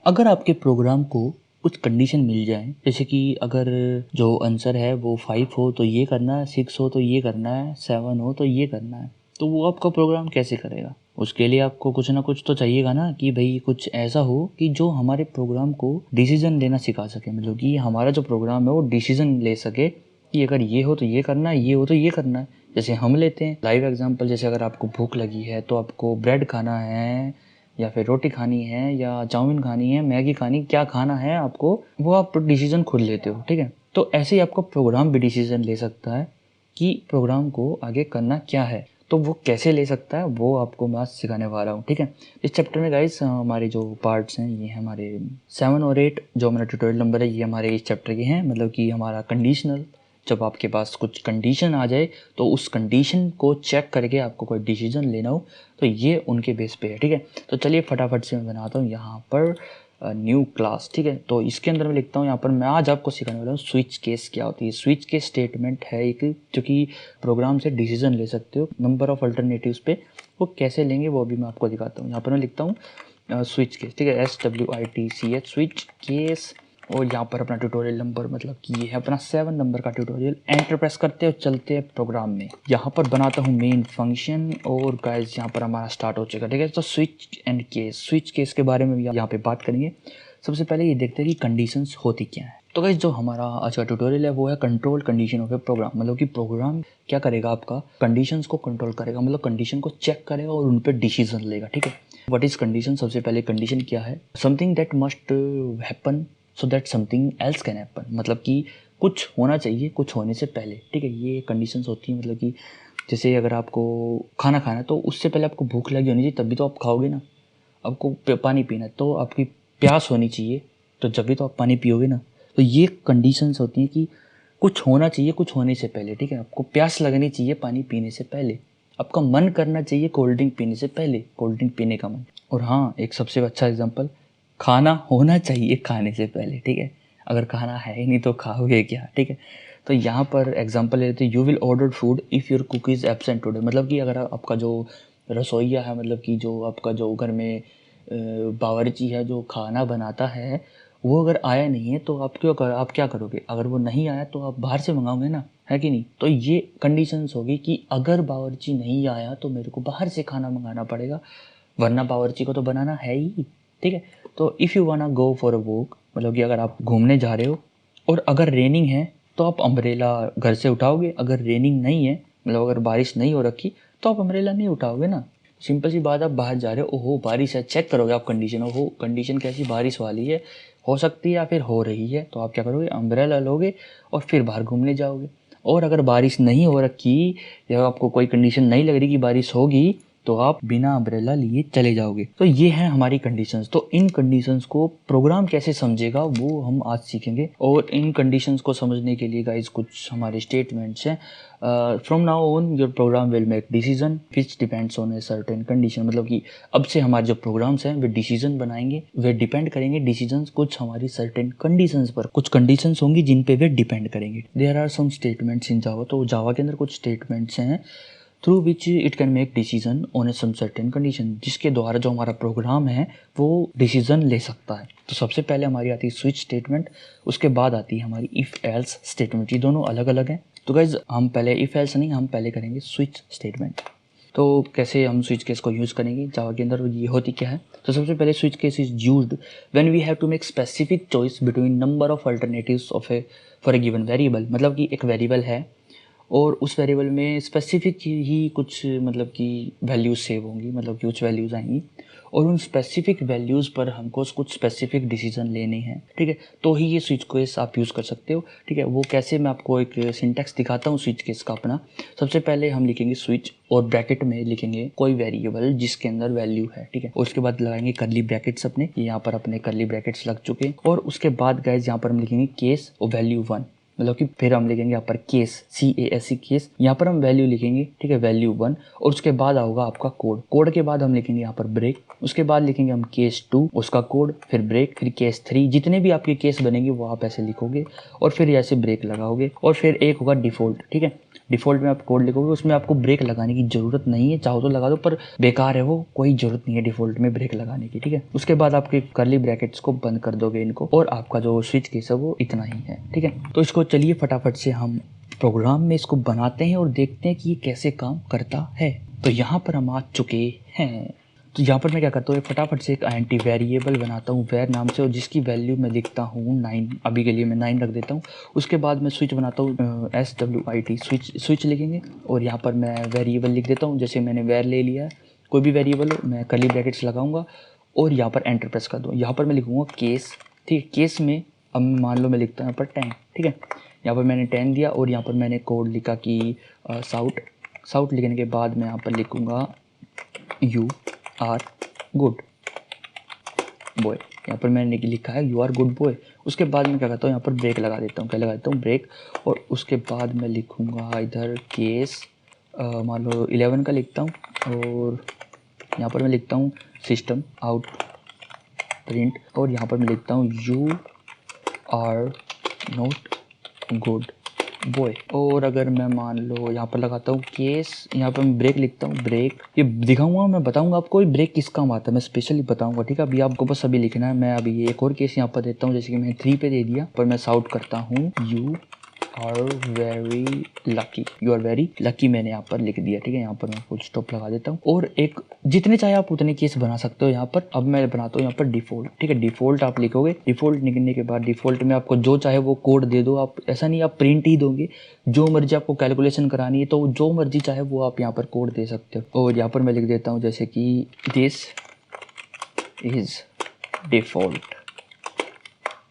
अगर आपके प्रोग्राम को कुछ कंडीशन मिल जाए, जैसे कि अगर जो आंसर है वो 5 हो तो ये करना है, 6 हो तो ये करना है, 7 हो तो ये करना है, तो वो आपका प्रोग्राम कैसे करेगा? उसके लिए आपको कुछ ना कुछ तो चाहिएगा ना, कि भाई कुछ ऐसा हो कि जो हमारे प्रोग्राम को डिसीजन लेना सिखा सके। मतलब कि हमारा जो प्रोग्राम है वो डिसीजन ले सके कि अगर ये हो तो ये करना है, ये हो तो ये करना है। जैसे हम लेते हैं लाइव एग्जांपल, जैसे अगर आपको भूख लगी है तो आपको ब्रेड खाना है या फिर रोटी खानी है या चाउमीन खानी है, मैगी खानी, क्या खाना है आपको, वो आप डिसीजन खुद लेते हो। ठीक है, तो ऐसे ही आपका प्रोग्राम भी डिसीजन ले सकता है कि प्रोग्राम को आगे करना क्या है। तो वो कैसे ले सकता है वो आपको मैं आज सिखाने वाला हूँ। ठीक है, इस चैप्टर में गाइस हमारे जो पार्ट्स हैं ये हमारे 7 और 8, जो हमारा ट्यूटोरियल नंबर है ये हमारे इस चैप्टर के हैं। मतलब कि हमारा कंडीशनल, जब आपके पास कुछ कंडीशन आ जाए तो उस कंडीशन को चेक करके आपको कोई डिसीजन लेना हो तो ये उनके बेस पे है। ठीक है, तो चलिए फटाफट से मैं बनाता हूँ यहाँ पर न्यू क्लास। ठीक है, तो इसके अंदर मैं लिखता हूँ यहाँ पर, मैं आज आपको सिखाने वाला हूँ स्विच केस क्या होती है। स्विच केस स्टेटमेंट है एक, जो कि प्रोग्राम से डिसीजन ले सकते हो नंबर ऑफ अल्टरनेटिव्स पे, वो कैसे लेंगे वो भी मैं आपको दिखाता हूँ। यहाँ पर मैं लिखता हूँ स्विच केस। ठीक है, SWITCH स्विच केस, और यहाँ पर अपना ट्यूटोरियल नंबर, मतलब कि ये है अपना 7 नंबर का ट्यूटोरियल। एंटर प्रेस करते हैं और चलते हैं प्रोग्राम में। यहाँ पर बनाता हूँ मेन फंक्शन, और गाइस यहाँ पर हमारा स्टार्ट हो चुका है। ठीक है, तो switch and case, switch case के बारे में भी यहाँ पे बात करेंगे। सबसे पहले ये देखते हैं कि कंडीशंस होती क्या है। तो गाइस जो हमारा आज का ट्यूटोरियल है वो है control condition of a program. मतलब कि प्रोग्राम क्या करेगा, आपका कंडीशंस को कंट्रोल करेगा, मतलब कंडीशन को चेक करेगा और उन पर डिसीजन लेगा। ठीक है, व्हाट इज कंडीशन? सबसे पहले कंडीशन क्या है? Something that must happen so that something else can happen. मतलब कि कुछ होना चाहिए कुछ होने से पहले। ठीक है, ये कंडीशंस होती हैं। मतलब कि जैसे अगर आपको खाना खाना है तो उससे पहले आपको भूख लगी होनी चाहिए, तभी तो आप खाओगे ना। आपको पानी पीना है तो आपकी प्यास होनी चाहिए, तो जब भी तो आप पानी पियोगे ना। तो ये कंडीशंस होती हैं कि कुछ होना चाहिए कुछ होने से पहले। ठीक है, आपको प्यास लगनी चाहिए पानी पीने से पहले, आपका मन करना चाहिए कोल्ड ड्रिंक पीने से पहले, कोल्ड ड्रिंक पीने का मन। और हाँ, एक सबसे अच्छा एग्जांपल, खाना होना चाहिए खाने से पहले। ठीक है, अगर खाना है ही नहीं तो खाओगे क्या? ठीक है, तो यहाँ पर एग्जांपल लेते हैं, you will order food if your cook is absent today. मतलब कि अगर आपका जो रसोइया है, मतलब कि जो आपका जो घर में बावर्ची है जो खाना बनाता है, वो अगर आया नहीं है तो आप क्या करोगे? अगर वो नहीं आया तो आप बाहर से मंगाओगे ना, है कि नहीं? तो ये कंडीशंस होगी कि अगर बावर्ची नहीं आया तो मेरे को बाहर से खाना मंगाना पड़ेगा, वरना बावर्ची को तो बनाना है ही। ठीक है, तो if you wanna go for a walk, मतलब कि अगर आप घूमने जा रहे हो और अगर रेनिंग है तो आप अम्ब्रेला घर से उठाओगे। अगर रेनिंग नहीं है, मतलब अगर बारिश नहीं हो रखी, तो आप अम्ब्रेला नहीं उठाओगे ना। सिंपल सी बात, आप बाहर जा रहे हो, ओहो बारिश है, चेक करोगे आप कंडीशन, ओहो कंडीशन कैसी, बारिश वाली है, हो सकती है या फिर हो रही है, तो आप क्या करोगे? अम्ब्रेला लोगे और फिर बाहर घूमने जाओगे। और अगर बारिश नहीं हो रखी या आपको कोई कंडीशन नहीं लग रही कि बारिश होगी, तो आप बिना अम्ब्रेला लिए चले जाओगे। तो ये है हमारी कंडीशंस। तो इन कंडीशंस को प्रोग्राम कैसे समझेगा वो हम आज सीखेंगे। और इन कंडीशंस को समझने के लिए गाइस कुछ हमारे स्टेटमेंट्स हैं। From now on your program will make decision which depends on a certain condition. मतलब कि अब से हमारे जो प्रोग्राम्स हैं वे डिसीजन बनाएंगे, वे डिपेंड करेंगे डिसीजंस कुछ हमारी सर्टेन कंडीशंस पर। कुछ कंडीशंस होंगी जिन पे वे डिपेंड करेंगे। There are some statements in Java. तो जावा के अंदर कुछ स्टेटमेंट्स हैं through which it can make decision on a some certain condition, जिसके द्वारा जो हमारा प्रोग्राम है वो डिसीजन ले सकता है। तो सबसे पहले हमारी आती है स्विच स्टेटमेंट, उसके बाद आती है हमारी इफ़ एल्स स्टेटमेंट। ये दोनों अलग अलग हैं। तो गाइज हम पहले इफ़ एल्स नहीं, हम पहले करेंगे स्विच स्टेटमेंट। तो कैसे हम स्विच केस को यूज़ करेंगे जावा के अंदर, ये होती क्या है? तो सबसे पहले switch case is used when we have to make specific choice between number of alternatives of a for a given variable. मतलब कि एक वेरिएबल है और उस वेरिएबल में स्पेसिफिक ही कुछ, मतलब कि वैल्यूज़ सेव होंगी, मतलब कि कुछ वैल्यूज़ आएंगी और उन स्पेसिफिक वैल्यूज़ पर हमको कुछ स्पेसिफिक डिसीजन लेने हैं। ठीक है, तो ही ये स्विच केस आप यूज़ कर सकते हो। ठीक है, वो कैसे, मैं आपको एक सिंटैक्स दिखाता हूँ स्विच केस का अपना। सबसे पहले हम लिखेंगे स्विच और ब्रैकेट में लिखेंगे कोई वेरिएबल जिसके अंदर वैल्यू है। ठीक है, और उसके बाद लगाएंगे करली ब्रैकेट्स अपने, यहाँ पर अपने करली ब्रैकेट्स लग चुके हैं। और उसके बाद गाइज यहाँ पर हम लिखेंगे केस और वैल्यू 1, मतलब कि फिर हम लिखेंगे यहाँ पर केस, CASE केस, यहाँ पर हम वैल्यू लिखेंगे। ठीक है, वैल्यू 1, और उसके बाद आऊगा आपका कोड। कोड के बाद हम लिखेंगे यहाँ पर ब्रेक, उसके बाद लिखेंगे हम केस 2, उसका कोड, फिर ब्रेक, फिर केस 3। जितने भी आपके केस बनेंगे वो आप ऐसे लिखोगे और फिर ऐसे ब्रेक लगाओगे और फिर एक होगा डिफ़ॉल्ट। ठीक है, डिफ़ॉल्ट में आप कोड लिखोगे उसमें आपको ब्रेक लगाने की ज़रूरत नहीं है, चाहो तो लगा दो पर बेकार है वो, कोई ज़रूरत नहीं है डिफ़ॉल्ट में ब्रेक लगाने की, ठीक है। उसके बाद आपके कर्ली ब्रैकेट्स को बंद कर दोगे इनको, और आपका जो स्विच केस है वो इतना ही है, ठीक है। तो इसको चलिए फटाफट से हम प्रोग्राम में इसको बनाते हैं और देखते हैं कि ये कैसे काम करता है। तो यहाँ पर हम आ चुके हैं। तो यहाँ पर मैं क्या करता हूँ, फटाफट से एक एंटी वेरिएबल बनाता हूँ वेर नाम से, और जिसकी वैल्यू मैं लिखता हूँ 9, अभी के लिए मैं 9 रख देता हूँ। उसके बाद मैं स्विच बनाता हूँ SWIT, स्विच लिखेंगे, और यहाँ पर मैं वेरिएबल लिख देता हूँ। जैसे मैंने वेर ले लिया है, कोई भी वेरिएबल हो, मैं कर्ली ब्रैकेट्स लगाऊंगा और यहाँ पर एंटर प्रेस कर दूँ। यहाँ पर मैं लिखूँगा केस, ठीक है। केस में अब मान लो मैं लिखता हूँ यहाँ पर 10, ठीक है। यहाँ पर मैंने 10 दिया और यहाँ पर मैंने कोड लिखा कि साउट लिखने के बाद मैं यहाँ पर लिखूँगा यू आर गुड बॉय। यहाँ पर मैंने लिखा है यू आर गुड बॉय। उसके बाद मैं क्या करता हूँ, यहाँ पर ब्रेक लगा देता हूँ। क्या लगा देता हूँ? ब्रेक। और उसके बाद मैं लिखूँगा इधर केस, मान लो 11 का लिखता हूँ, और यहाँ पर मैं लिखता हूँ सिस्टम आउट प्रिंट, और यहाँ पर मैं लिखता हूँ you are not good boy. और अगर मैं मान लो यहाँ पर लगाता हूँ केस, यहाँ पर मैं ब्रेक लिखता हूँ, ब्रेक। ये दिखाऊंगा, मैं बताऊंगा आपको ये ब्रेक किस काम आता है, मैं स्पेशली बताऊंगा, ठीक है। अभी आपको बस अभी लिखना है। मैं अभी एक और केस यहाँ पर देता हूँ, जैसे कि मैंने 3 पे दे दिया, पर मैं साउट करता हूँ you are very lucky, you are very lucky मैंने यहाँ पर लिख दिया, ठीक है। यहाँ पर मैं फुल स्टॉप लगा देता हूँ, और एक जितने चाहे आप उतने केस बना सकते हो यहाँ पर। अब मैं बनाता हूँ यहाँ पर डिफ़ॉल्ट, ठीक है। डिफ़ॉल्ट आप लिखोगे, डिफ़ॉल्ट लिखने के बाद डिफ़ॉल्ट में आपको जो चाहे वो कोड दे दो आप। ऐसा नहीं आप प्रिंट ही दोगे, जो मर्जी आपको कैलकुलेशन करानी है तो जो मर्जी चाहे वो आप यहाँ पर कोड दे सकते हो। और यहाँ पर मैं लिख देता हूँ जैसे कि दिस इज़ डिफ़ॉल्ट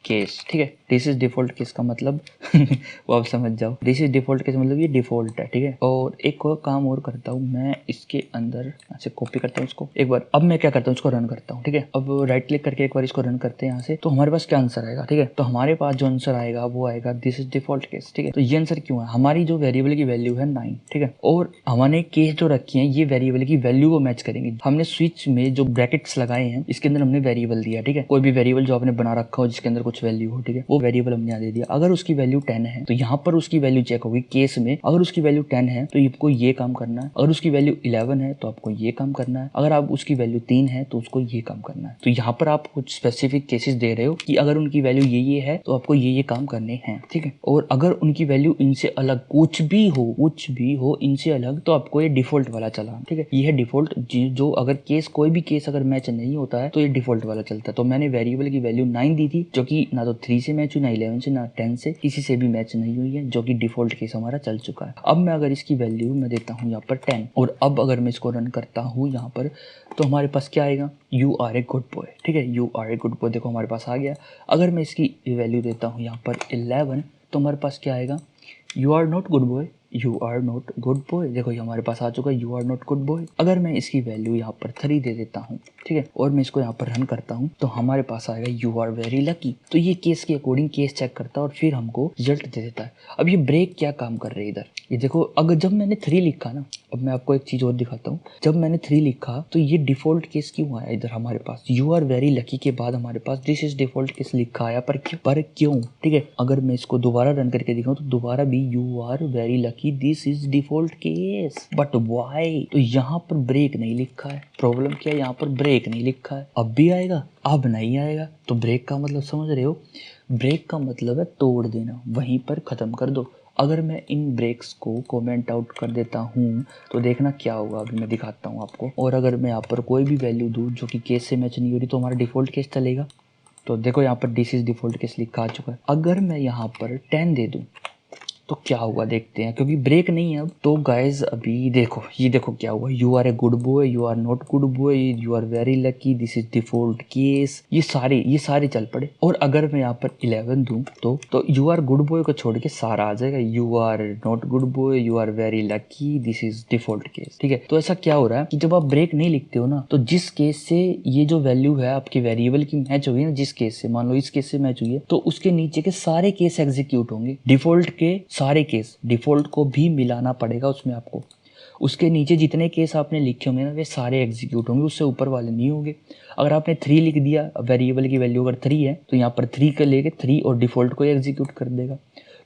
केस, ठीक है। दिस इज डिफ़ॉल्ट केस का मतलब वो आप समझ जाओ। दिस इज डिफ़ॉल्ट केस मतलब ये डिफ़ॉल्ट है, ठीक है। और एक और काम और करता हूँ मैं, इसके अंदर ऐसे कॉपी करता हूँ इसको एक बार। अब मैं क्या करता हूँ, इसको रन करता हूँ, ठीक है। अब राइट क्लिक करके एक बार इसको रन करते हैं यहाँ से, तो हमारे पास क्या आंसर आएगा, ठीक है। तो हमारे पास जो आंसर आएगा वो आएगा दिस इज डिफ़ॉल्ट केस, ठीक है। तो ये आंसर क्यों है, हमारी जो वेरिएबल की वैल्यू है 9, ठीक है। और हमने केस जो रखी है ये वेरिएबल की वैल्यू को मैच करेंगे। हमने स्विच में जो ब्रैकेट्स लगाए हैं इसके अंदर हमने वेरिएबल दिया, ठीक है। कोई भी वेरिएबल जो आपने बना रखा हो जिसके अंदर कुछ वैल्यू हो, ठीक है, वो वेरिएबल हमने यहाँ दे दिया। अगर उसकी वैल्यू 10 है तो यहाँ पर उसकी वैल्यू चेक होगी केस में। अगर उसकी वैल्यू 10 है तो आपको ये काम करना है, अगर उसकी वैल्यू 11 है तो आपको ये काम करना है, अगर आप उसकी वैल्यू 3 है तो उसको ये काम करना है। तो यहाँ पर आप कुछ स्पेसिफिक केसेस दे रहे हो कि अगर उनकी वैल्यू ये है तो आपको ये काम करने हैं, ठीक है। और अगर उनकी वैल्यू इनसे अलग कुछ भी हो इनसे अलग, तो आपको ये डिफॉल्ट वाला चला, ठीक है। ये है डिफॉल्ट, जो अगर केस कोई भी केस अगर मैच नहीं होता है तो ये डिफॉल्ट वाला चलता है। तो मैंने वेरिएबल की वैल्यू 9 दी थी, जो कि ना तो 3 से मैच हुई, ना 11 से, ना 10 से, किसी से भी मैच नहीं हुई है, जो कि डिफॉल्ट केस हमारा चल चुका है। अब मैं अगर इसकी वैल्यू मैं देता हूँ यहाँ पर 10, और अब अगर मैं इसको रन करता हूँ यहाँ पर, तो हमारे पास क्या आएगा, you are a good boy, ठीक है। You are a good boy देखो हमारे पास आ गया। अगर मैं इसकी वैल्यू देता हूँ यहाँ पर 11, तो हमारे पास क्या आएगा, you are not good boy, you are not good boy. देखो ये हमारे पास आ चुका है, you are not good boy. अगर मैं इसकी वैल्यू यहाँ पर 3 दे देता हूँ, ठीक है, और मैं इसको यहाँ पर रन करता हूँ, तो हमारे पास आएगा यू आर वेरी लकी। तो ये केस के अकॉर्डिंग केस चेक करता है और फिर हमको रिजल्ट दे देता है। अब ये ब्रेक क्या काम कर रहे हैं इधर, ये देखो। अगर जब मैंने 3 लिखा ना, अब मैं आपको एक चीज़ और दिखाता हूँ। जब मैंने 3 लिखा तो ये डिफॉल्ट केस क्यों आया इधर हमारे पास, यू आर वेरी लकी के बाद हमारे पास दिस इज डिफॉल्ट केस लिखा आया, पर क्यों, ठीक है। अगर मैं इसको दोबारा रन करके दिखाऊँ तो दोबारा भी you are very lucky this is default case, but why, तो यहाँ पर ब्रेक नहीं लिखा है। प्रॉब्लम क्या है, यहाँ पर ब्रेक नहीं लिखा है। अब भी आएगा, अब नहीं आएगा। तो ब्रेक का मतलब समझ रहे हो, ब्रेक का मतलब है तोड़ देना, वहीं पर ख़त्म कर दो। अगर मैं इन ब्रेक्स को कमेंट आउट कर देता हूँ तो देखना क्या होगा, अभी मैं दिखाता हूँ आपको। और अगर मैं यहाँ पर कोई भी वैल्यू दूँ जो कि केस से मैच नहीं हो रही, तो हमारा डिफ़ॉल्ट केस चलेगा। तो देखो यहाँ पर दिस इज डिफ़ॉल्ट केस लिखा आ चुका है। अगर मैं यहाँ पर 10 दे दूँ तो क्या हुआ देखते हैं, क्योंकि ब्रेक नहीं है अब। तो गाइज अभी देखो, ये देखो क्या हुआ, you are a good boy, you are not good boy, you are very lucky, this is default case, ये सारे चल पड़े। और अगर मैं यहाँ पर 11 दूं तो यू आर गुड बॉय को छोड़ के सारा आ जाएगा, you are not good boy, you are very lucky, this is default case, ठीक है। तो ऐसा क्या हो रहा है कि जब आप ब्रेक नहीं लिखते हो ना, तो जिस केस से ये जो वैल्यू है आपकी वेरिएबल की मैच हुई है ना, जिस केस से, मान लो इस केस से मैच हुई है, तो उसके नीचे के सारे केस एग्जीक्यूट होंगे। डिफॉल्ट के सारे केस, डिफॉल्ट को भी मिलाना पड़ेगा उसमें आपको। उसके नीचे जितने केस आपने लिखे होंगे ना, वे सारे एग्जीक्यूट होंगे, उससे ऊपर वाले नहीं होंगे। अगर आपने 3 लिख दिया, वेरिएबल की वैल्यू अगर 3 है तो यहाँ पर 3 का लेके 3 और डिफॉल्ट को एग्जीक्यूट कर देगा।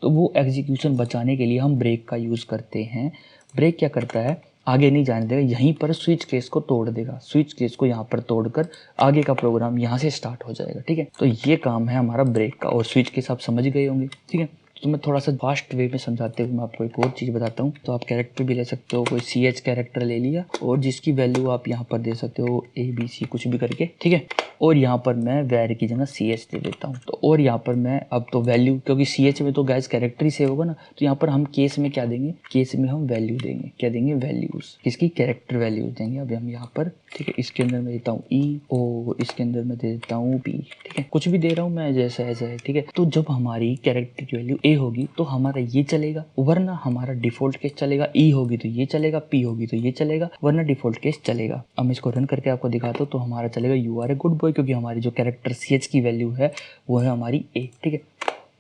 तो वो एग्जीक्यूशन बचाने के लिए हम ब्रेक का यूज़ करते हैं। ब्रेक क्या करता है, आगे नहीं जाने देगा, यहीं पर स्विच केस को तोड़ देगा, स्विच केस को यहाँ पर तोड़कर आगे का प्रोग्राम यहाँ से स्टार्ट हो जाएगा। ठीक है, तो ये काम है हमारा ब्रेक का, और स्विच केस आप समझ गए होंगे। ठीक है, तो मैं थोड़ा सा फास्ट वे में समझाते हुए मैं आपको एक और चीज़ बताता हूँ। तो आप कैरेक्टर भी ले सकते हो, कोई CH कैरेक्टर ले लिया और जिसकी वैल्यू आप यहाँ पर दे सकते हो ABC कुछ भी करके। ठीक है, और यहाँ पर मैं वैर की जगह CH दे देता हूँ। तो और यहाँ पर मैं अब तो वैल्यू, क्योंकि CH में तो गैस कैरेक्टर ही सेव होगा ना, तो यहाँ पर हम केस में क्या देंगे, केस में हम वैल्यू देंगे, क्या देंगे, वैल्यूज़, किसकी, कैरेक्टर वैल्यूज देंगे अभी हम यहाँ पर। ठीक है, इसके अंदर मैं देता हूँ E और इसके अंदर मैं दे देता हूँ P। ठीक है, कुछ भी दे रहा हूँ मैं, जैसा ऐसा है। ठीक है, तो जब हमारी कैरेक्टर की वैल्यू A होगी तो हमारा ये चलेगा, वरना हमारा डिफॉल्ट केस चलेगा। E होगी तो ये चलेगा, P होगी तो ये चलेगा, वरना डिफॉल्ट केस चलेगा। अब मैं इसको रन करके आपको दिखाता हूँ, तो हमारा चलेगा you are a good boy, क्योंकि हमारी जो कैरेक्टर CH की वैल्यू है वो है हमारी A। ठीक है,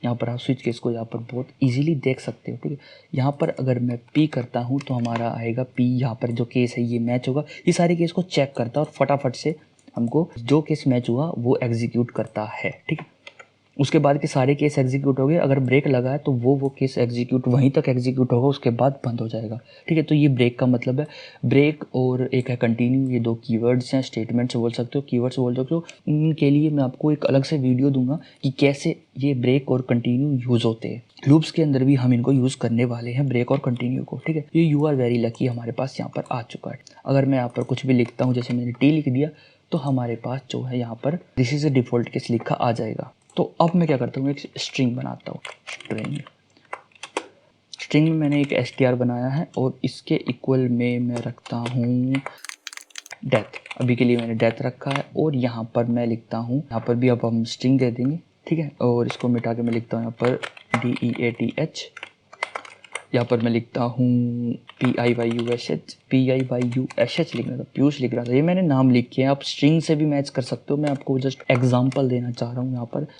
यहाँ पर आप स्विच केस को यहाँ पर बहुत इजीली देख सकते हो। ठीक है, यहाँ पर अगर मैं P करता हूँ तो हमारा आएगा P, यहाँ पर जो केस है ये मैच होगा, ये सारे केस को चेक करता है और फटाफट से हमको जो केस मैच हुआ वो एग्जीक्यूट करता है। ठीक है, उसके बाद के सारे केस एग्जीक्यूट हो गए, अगर ब्रेक लगा है तो वो केस एग्जीक्यूट वहीं तक एग्जीक्यूट होगा, उसके बाद बंद हो जाएगा। ठीक है, तो ये ब्रेक का मतलब है। ब्रेक और एक है कंटिन्यू, ये दो कीवर्ड्स हैं, स्टेटमेंट्स बोल सकते हो, कीवर्ड्स बोल सकते हो। इनके लिए मैं आपको एक अलग से वीडियो दूंगा कि कैसे ये ब्रेक और कंटिन्यू यूज़ होते हैं। लूप्स के अंदर भी हम इनको यूज़ करने वाले हैं, ब्रेक और कंटिन्यू को। ठीक है, ये यू आर वेरी लकी हमारे पास यहाँ पर आ चुका है। अगर मैं यहाँ पर कुछ भी लिखता हूँ, जैसे मैंने T लिख दिया, तो हमारे पास जो है यहाँ पर this is a default case लिखा आ जाएगा। तो अब मैं क्या करता हूँ, एक स्ट्रिंग बनाता हूँ। स्ट्रिंग में मैंने एक str बनाया है और इसके इक्वल में मैं रखता हूँ डेथ। अभी के लिए मैंने डेथ रखा है और यहाँ पर मैं लिखता हूँ, यहाँ पर भी अब हम स्ट्रिंग दे देंगे। ठीक है, और इसको मिटा के मैं लिखता हूँ यहाँ पर DEATH। यहाँ पर मैं लिखता हूँ PIYUSH लिखना था, पीयूष लिख रहा था, ये मैंने नाम लिखे हैं। आप स्ट्रिंग से भी मैच कर सकते हो, मैं आपको जस्ट एग्जांपल देना चाह रहा हूँ।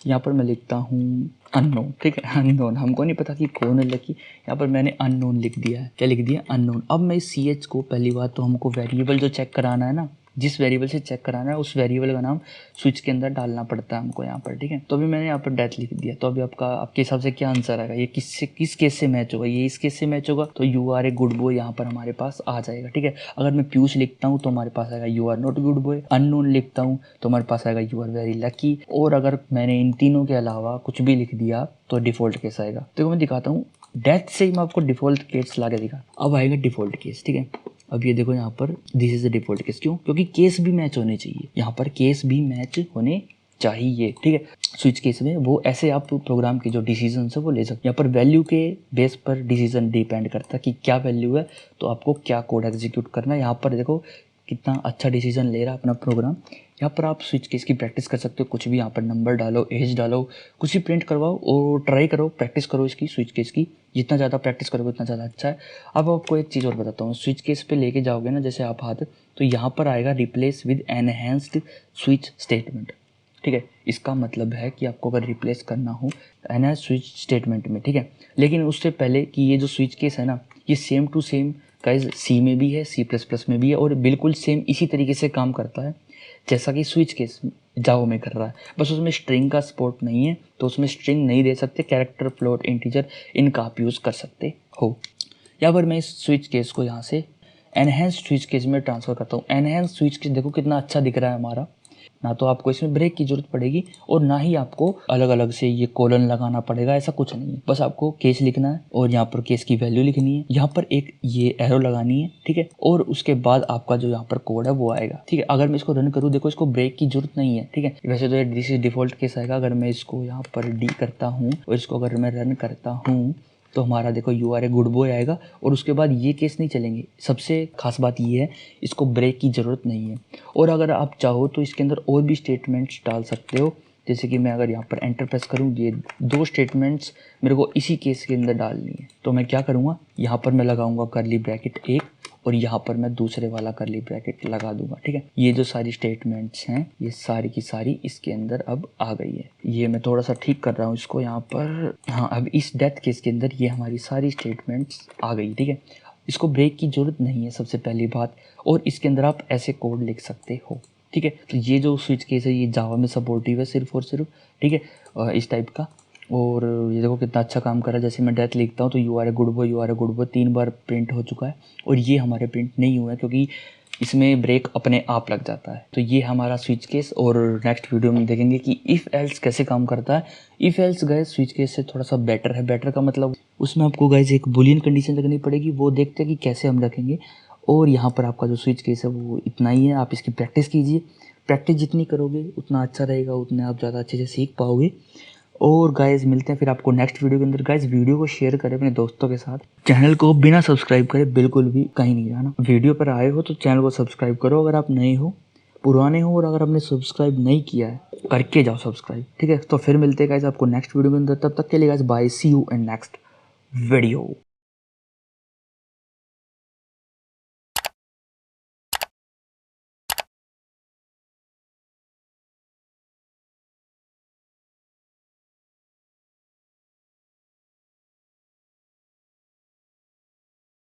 यहाँ पर मैं लिखता हूँ अननोन। ठीक है, अननोन, हमको नहीं पता कि कौन है लकी, यहाँ पर मैंने अननोन लिख दिया है। क्या लिख दिया, अननोन। अब मैं इस CH को, पहली बात तो हमको वेरिएबल जो चेक कराना है ना, जिस वेरिएबल से चेक कराना है उस वेरिएबल का नाम स्विच के अंदर डालना पड़ता है हमको यहाँ पर। ठीक है, तो अभी मैंने यहाँ पर डेथ लिख दिया। तो अभी आपके हिसाब से क्या आंसर आएगा, ये किस केस से मैच होगा, ये इस केस से मैच होगा, तो you are a good boy यहाँ पर हमारे पास आ जाएगा। ठीक है, अगर मैं पीयूष लिखता हूँ तो हमारे पास आएगा you are not good boy. Unknown लिखता हूँ तो हमारे पास आएगा यू आर वेरी लकी। और अगर मैंने इन तीनों के अलावा कुछ भी लिख दिया तो डिफॉल्ट केस आएगा। तो मैं दिखाता हूँ, डेथ से ही मैं आपको डिफॉल्ट केस ला के दिखा। अब आएगा डिफॉल्ट केस। ठीक है, अब ये देखो यहाँ पर this is a default case, क्यों, क्योंकि केस भी मैच होने चाहिए, यहाँ पर केस भी मैच होने चाहिए। ठीक है, स्विच केस में वो ऐसे आप प्रोग्राम के जो डिसीजन है वो ले सकते हैं। यहाँ पर वैल्यू के बेस पर डिसीजन डिपेंड करता है कि क्या वैल्यू है तो आपको क्या कोड एग्जीक्यूट करना है। यहाँ पर देखो कितना अच्छा डिसीजन ले रहा है अपना प्रोग्राम। यहाँ पर आप स्विच केस की प्रैक्टिस कर सकते हो, कुछ भी यहाँ पर नंबर डालो, एज डालो, कुछ भी प्रिंट करवाओ और ट्राई करो, प्रैक्टिस करो इसकी, स्विच केस की। जितना ज़्यादा प्रैक्टिस करोगे उतना ज़्यादा अच्छा है। अब आपको एक चीज़ और बताता हूँ, स्विच केस पे लेके जाओगे ना जैसे आप हाथ, तो यहाँ पर आएगा replace with enhanced switch statement. ठीक है, इसका मतलब है कि आपको अगर रिप्लेस करना हो एनहेंस्ड स्विच स्टेटमेंट में। ठीक है, लेकिन उससे पहले कि ये जो स्विच केस है ना, ये same to same guys C में भी है, C++ में भी है, और बिल्कुल सेम इसी तरीके से काम करता है जैसा कि स्विच केस जावा में कर रहा है। बस उसमें स्ट्रिंग का सपोर्ट नहीं है, तो उसमें स्ट्रिंग नहीं दे सकते, कैरेक्टर, फ्लोट, इंटीजर इनका आप यूज़ कर सकते हो। यहाँ पर मैं इस स्विच केस को यहाँ से एनहेंस्ड स्विच केस में ट्रांसफ़र करता हूँ। एनहेंस्ड स्विच केस देखो कितना अच्छा दिख रहा है हमारा, ना तो आपको इसमें ब्रेक की ज़रूरत पड़ेगी और ना ही आपको अलग अलग से ये कोलन लगाना पड़ेगा, ऐसा कुछ नहीं है। बस आपको केस लिखना है और यहाँ पर केस की वैल्यू लिखनी है, यहाँ पर एक ये एरो लगानी है। ठीक है, और उसके बाद आपका जो यहाँ पर कोड है वो आएगा। ठीक है, अगर मैं इसको रन करूँ, देखो इसको ब्रेक की जरूरत नहीं है। ठीक है, वैसे तो ये दिस इज डिफॉल्ट केस आएगा। अगर मैं इसको यहाँ पर डी करता हूँ और इसको अगर मैं रन करता हूँ तो हमारा देखो you are a good boy आएगा और उसके बाद ये केस नहीं चलेंगे। सबसे खास बात ये है, इसको ब्रेक की ज़रूरत नहीं है। और अगर आप चाहो तो इसके अंदर और भी स्टेटमेंट्स डाल सकते हो, जैसे कि मैं अगर यहाँ पर एंटर प्रेस करूँ, ये दो स्टेटमेंट्स मेरे को इसी केस के अंदर डालनी है, तो मैं क्या करूँगा, यहाँ पर मैं लगाऊंगा करली ब्रैकेट एक और यहाँ पर मैं दूसरे वाला करली ब्रैकेट लगा दूंगा। ठीक है, ये जो सारी स्टेटमेंट्स हैं ये सारी की सारी इसके अंदर अब आ गई है। ये मैं थोड़ा सा ठीक कर रहा हूँ इसको यहाँ पर। हाँ, अब इस डेथ केस के अंदर ये हमारी सारी स्टेटमेंट्स आ गई। ठीक है, इसको ब्रेक की ज़रूरत नहीं है सबसे पहली बात, और इसके अंदर आप ऐसे कोड लिख सकते हो। ठीक है, तो ये जो स्विच केस है ये जावा में सपोर्टिव है सिर्फ और सिर्फ। ठीक है, इस टाइप का, और ये देखो कितना अच्छा काम कर रहा है। जैसे मैं डेथ लिखता हूँ तो you are a good boy, you are a good boy 3 बार प्रिंट हो चुका है। और ये हमारे प्रिंट नहीं हुआ है क्योंकि इसमें ब्रेक अपने आप लग जाता है। तो ये हमारा स्विच केस, और नेक्स्ट वीडियो में देखेंगे कि इफ़ एल्स कैसे काम करता है। If else guys switch case से थोड़ा सा बेटर है। बेटर का मतलब उसमें आपको गाइस एक बुलियन कंडीशन रखनी पड़ेगी, वो देखते हैं कि कैसे हम रखेंगे। और यहाँ पर आपका जो स्विच केस है वो इतना ही है। आप इसकी प्रैक्टिस कीजिए, प्रैक्टिस जितनी करोगे उतना अच्छा रहेगा, उतने आप ज़्यादा अच्छे से सीख पाओगे। और गाइस मिलते हैं फिर आपको नेक्स्ट वीडियो के अंदर। गाइस वीडियो को शेयर करें अपने दोस्तों के साथ, चैनल को बिना सब्सक्राइब करे बिल्कुल भी कहीं नहीं जाना। वीडियो पर आए हो तो चैनल को सब्सक्राइब करो, अगर आप नए हो, पुराने हो, और अगर आपने सब्सक्राइब नहीं किया है करके जाओ सब्सक्राइब, ठीक है। तो फिर मिलते हैं गाइस आपको नेक्स्ट वीडियो के अंदर। तब तक के लिए guys bye, see you in next video.